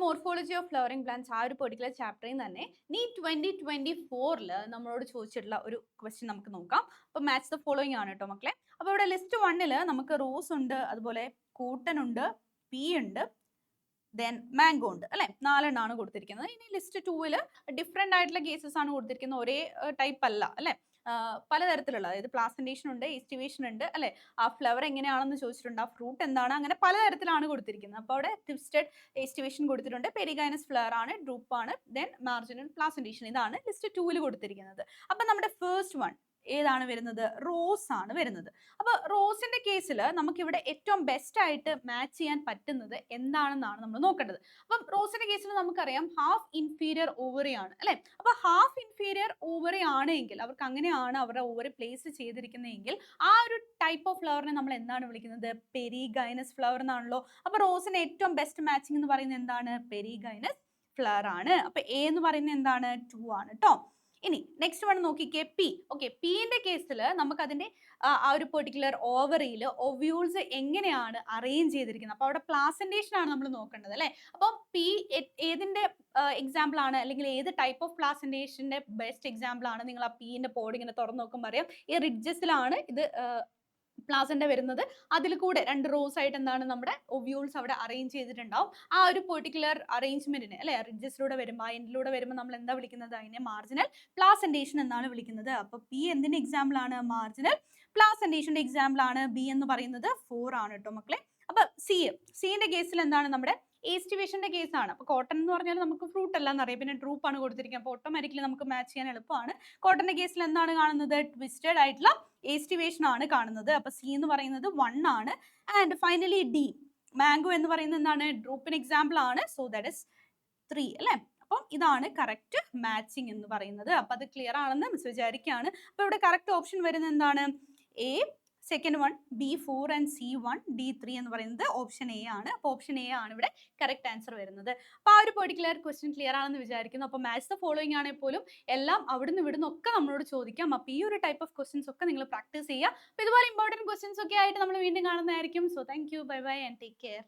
Morphology of flowering plants ആ ഒരു particular ചാപ്റ്ററിൽ തന്നെ നീറ്റ് 2024 നമ്മളോട് ചോദിച്ചിട്ടുള്ള ഒരു ക്വസ്റ്റ്യൻ നമുക്ക് നോക്കാം. അപ്പോൾ മാച്ച് ദ ഫോളോയിങ് ആണ് കേട്ടോ മക്കളെ. അപ്പോൾ ഇവിടെ ലിസ്റ്റ് 1 നമുക്ക് റോസ് ഉണ്ട്, അതുപോലെ കൂട്ടൻ ഉണ്ട്, പീ ഉണ്ട്, ദെൻ മാംഗോ ഉണ്ട് അല്ലെ, 4 എണ്ണമാണ് കൊടുത്തിരിക്കുന്നത്. ഇനി ലിസ്റ്റ് 2 ഡിഫറെന്റ് ആയിട്ടുള്ള കേസസ് ആണ് കൊടുത്തിരിക്കുന്നത്, ഒരേ ടൈപ്പ് അല്ല അല്ലെ, പലതരത്തിലുള്ള, അതായത് പ്ലാസന്റേഷൻ ഉണ്ട്, എസ്റ്റിവേഷൻ ഉണ്ട് അല്ലെ, ആ ഫ്ലവർ എങ്ങനെയാണെന്ന് ചോദിച്ചിട്ടുണ്ട്, ആ ഫ്രൂട്ട് എന്താണ്, അങ്ങനെ പലതരത്തിലാണ് കൊടുത്തിരിക്കുന്നത്. അപ്പോൾ അവിടെ ട്വിസ്റ്റഡ് എസ്റ്റിവേഷൻ കൊടുത്തിട്ടുണ്ട്, പെരിഗൈനസ് ഫ്ലവർ ആണ്, ഡ്രൂപ്പ് ആണ്, ദെൻ മാർജിനൽ പ്ലാസന്റേഷൻ. ഇതാണ് ലിസ്റ്റ് 2 കൊടുത്തിരിക്കുന്നത്. അപ്പൊ നമ്മുടെ ഫസ്റ്റ് വൺ ഏതാണ് വരുന്നത്? റോസ് ആണ് വരുന്നത്. അപ്പൊ റോസിന്റെ കേസിൽ നമുക്ക് ഇവിടെ ഏറ്റവും ബെസ്റ്റ് ആയിട്ട് മാച്ച് ചെയ്യാൻ പറ്റുന്നത് എന്താണെന്നാണ് നമ്മൾ നോക്കേണ്ടത്. അപ്പം റോസിന്റെ കേസിൽ നമുക്കറിയാം ഹാഫ് ഇൻഫീരിയർ ഓവറി ആണ് അല്ലെ. അപ്പൊ ഹാഫ് ഇൻഫീരിയർ ഓവറി ആണെങ്കിൽ, അവർക്ക് അങ്ങനെയാണ് അവരുടെ ഓവറി പ്ലേസ് ചെയ്തിരിക്കുന്നതെങ്കിൽ, ആ ഒരു ടൈപ്പ് ഓഫ് ഫ്ലവറിനെ നമ്മൾ എന്താണ് വിളിക്കുന്നത്? പെരിഗൈനസ് ഫ്ലവർ എന്നാണല്ലോ. അപ്പൊ റോസിന് ഏറ്റവും ബെസ്റ്റ് മാച്ചിങ് എന്ന് പറയുന്നത് എന്താണ്? പെരിഗൈനസ് ഫ്ലവർ ആണ്. അപ്പൊ എ എന്ന് പറയുന്നത് എന്താണ്? 2 ആണ് കേട്ടോ. ഇനി നെക്സ്റ്റ് വൺ നോക്കിക്കേ, പി. ഓക്കെ, പീന്റെ കേസിൽ നമുക്ക് അതിന്റെ ആ ഒരു പെർട്ടിക്കുലർ ഓവറിയിൽ ഒവ്യൂൾസ് എങ്ങനെയാണ് അറേഞ്ച് ചെയ്തിരിക്കുന്നത്, അപ്പൊ അവിടെ പ്ലാസന്റേഷൻ ആണ് നമ്മൾ നോക്കേണ്ടത് അല്ലെ. അപ്പം പി ഏതിന്റെ എക്സാമ്പിൾ ആണ്, അല്ലെങ്കിൽ ഏത് ടൈപ്പ് ഓഫ് പ്ലാസന്റേഷന്റെ ബെസ്റ്റ് എക്സാമ്പിൾ ആണ്? നിങ്ങൾ ആ പീന്റെ പോഡ് ഇങ്ങനെ തുറന്നു നോക്കുമ്പോൾ അറിയാം, ഈ റിഡ്ജസിലാണ് ഇത് പ്ലാസന്റെ വരുന്നത്. അതിൽ കൂടെ 2 റോസ് ആയിട്ട് എന്താണ് നമ്മുടെ ഒവ്യൂൾസ് അവിടെ അറേഞ്ച് ചെയ്തിട്ടുണ്ടാവും. ആ ഒരു പെർട്ടിക്കുലർ അറേഞ്ച്മെന്റിനെ അല്ലെ, റിഡ്ജസിലൂടെ വരുമ്പോൾ, എൻഡിലൂടെ വരുമ്പോൾ നമ്മൾ എന്താ വിളിക്കുന്നത്? അതിനെ മാർജിനൽ പ്ലാസന്റേഷൻ എന്നാണ് വിളിക്കുന്നത്. അപ്പൊ പി എന്തിന്റെ എക്സാമ്പിൾ ആണ്? മാർജിനൽ പ്ലാസന്റേഷന്റെ എക്സാമ്പിൾ ആണ്. ബി എന്ന് പറയുന്നത് 4 ആണ് കേട്ടോ മക്കളെ. അപ്പൊ സിന്റെ കേസിൽ എന്താണ്? നമ്മുടെ എസ്റ്റിവേഷന്റെ കേസാണ്. അപ്പൊ കോട്ടൺ എന്ന് പറഞ്ഞാൽ നമുക്ക് ഫ്രൂട്ട് അല്ല എന്നറിയാം, പിന്നെ ഡ്രൂപ്പ് ആണ് കൊടുത്തിരിക്കുന്നത്. അപ്പോൾ ഓട്ടോമാറ്റിക്കലി നമുക്ക് മാച്ച് ചെയ്യാൻ എളുപ്പമാണ്. കോട്ടന്റെ കേസിൽ എന്താണ് കാണുന്നത്? ട്വിസ്റ്റഡ് ആയിട്ടുള്ള എസ്റ്റിവേഷൻ ആണ് കാണുന്നത്. അപ്പൊ സി എന്ന് പറയുന്നത് 1 ആണ്. ആൻഡ് ഫൈനലി ഡി, മാംഗോ എന്ന് പറയുന്നത് എന്താണ്? ഡ്രൂപ്പിന് എക്സാമ്പിൾ ആണ്. സോ ദാറ്റ് ഇസ് 3 അല്ലെ. അപ്പം ഇതാണ് കറക്റ്റ് മാച്ചിങ് എന്ന് പറയുന്നത്. അപ്പൊ അത് ക്ലിയർ ആണെന്ന് മിസ് വിചാരിക്കുകയാണ്. അപ്പൊ ഇവിടെ കറക്റ്റ് ഓപ്ഷൻ വരുന്നത് എന്താണ്? A, second one, B 4 and C 1, D 3 എന്ന് പറയുന്നത് ഓപ്ഷൻ എ ആണ്. അപ്പോൾ ഓപ്ഷൻ എ ആണ് ഇവിടെ കറക്റ്റ് ആൻസർ വരുന്നത്. അപ്പോൾ ആ ഒരു പെർട്ടിക്കുലർ ക്വസ്റ്റ്യൻ ക്ലിയർ ആണെന്ന് വിചാരിക്കുന്നു. അപ്പോൾ മാച്ച് ദ ഫോളോയിങ് ആണെങ്കിൽ പോലും എല്ലാം അവിടുന്ന് ഇവിടുന്ന് ഒക്കെ നമ്മളോട് ചോദിക്കാം. അപ്പോൾ ഈ ഒരു ടൈപ്പ് ഓഫ് ക്വസ്റ്റ്യൻസ് ഒക്കെ നിങ്ങൾ പ്രാക്ടീസ് ചെയ്യുക. അപ്പോൾ ഇതുപോലെ ഇമ്പോർട്ടൻറ്റ് ക്വസ്റ്റ്യൻസ് ഒക്കെ ആയിട്ട് നമ്മൾ വീണ്ടും കാണുന്നതായിരിക്കും. So thank you, bye bye and take care.